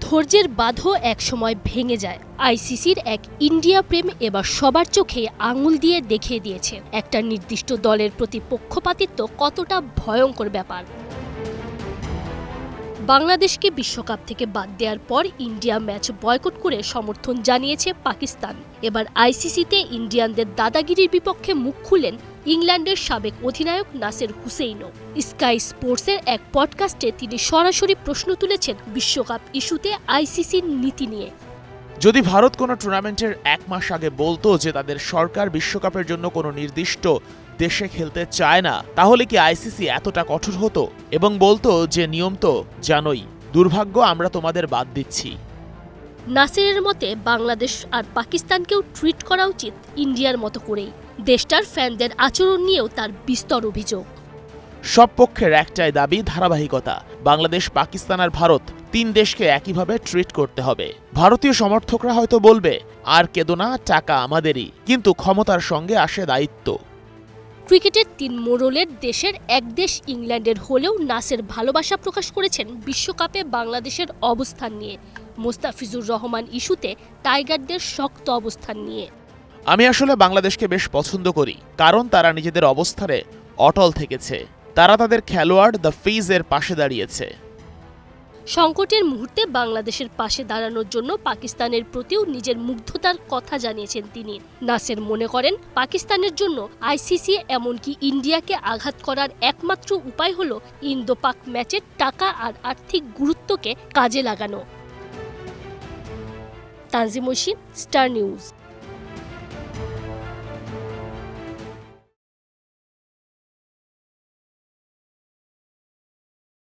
ধৈর্যের বাঁধও একসময় ভেঙে যায়। আইসিসির এক ইন্ডিয়া প্রেম এবার সবার চোখে আঙুল দিয়ে দেখিয়ে দিয়েছে একটা নির্দিষ্ট দলের প্রতি পক্ষপাতিত্ব কতটা ভয়ঙ্কর ব্যাপার। বাংলাদেশকে বিশ্বকাপ থেকে বাদ দেওয়ার পর ইন্ডিয়া ম্যাচ বয়কট করে সমর্থন জানিয়েছে পাকিস্তান। এবার আইসিসিতে ইন্ডিয়ানদের দাদাগিরির বিপক্ষে মুখ খুললেন ইংল্যান্ডের সাবেক অধিনায়ক নাসের হুসেইনও। স্কাই স্পোর্টসের এক পডকাস্টে তিনি সরাসরি প্রশ্ন তুলেছেন বিশ্বকাপ ইস্যুতে আইসিসির নীতি নিয়ে। যদি ভারত কোনো টুর্নামেন্টের এক মাস আগে বলতো যে তাদের সরকার বিশ্বকাপের জন্য কোনো নির্দিষ্ট দেশে খেলতে চায় না, তাহলে কি আইসিসি এতটা কঠোর হতো এবং বলতো যে নিয়ম তো জানোই, দুর্ভাগ্য আমরা তোমাদের বাদ দিচ্ছি। নাসেরের মতে বাংলাদেশ আর পাকিস্তানকেও ট্রিট করা উচিত ইন্ডিয়ার মতো করেই। দেশটার ফ্যানদের আচরণ নিয়েও তার বিস্তর অভিযোগ। সব পক্ষের একটাই দাবি, ধারাবাহিকতা। বাংলাদেশ, পাকিস্তান আর ভারত তিন দেশকে একইভাবে ট্রিট করতে হবে। ভারতীয় সমর্থকরা হয়তো বলবে আর কেদো না, টাকা আমাদেরই, কিন্তু ক্ষমতার সঙ্গে আসে দায়িত্ব। ক্রিকেটের তিন মোড়লের দেশের এক দেশ ইংল্যান্ডের হলেও নাসের ভালোবাসা প্রকাশ করেছেন বিশ্বকাপে বাংলাদেশের অবস্থান নিয়ে। মোস্তাফিজুর রহমান ইস্যুতে টাইগারদের শক্ত অবস্থান নিয়ে। আমি আসলে বাংলাদেশকে বেশ পছন্দ করি, কারণ তারা নিজেদের অবস্থানে অটল থেকেছে। তারা তাদের খেলোয়াড় দ্য ফিজের পাশে দাঁড়িয়েছে। সংকটের মুহূর্তে বাংলাদেশের পাশে দাঁড়ানোর জন্য পাকিস্তানের প্রতিও নিজের মুগ্ধতার কথা জানিয়েছেন তিনি। নাসের মনে করেন পাকিস্তানের জন্য আইসিসি এমনকি ইন্ডিয়াকে আঘাত করার একমাত্র উপায় হল ইন্দো পাক ম্যাচের টাকা আর আর্থিক গুরুত্বকে কাজে লাগানো। Tanzim Oishi, Star news.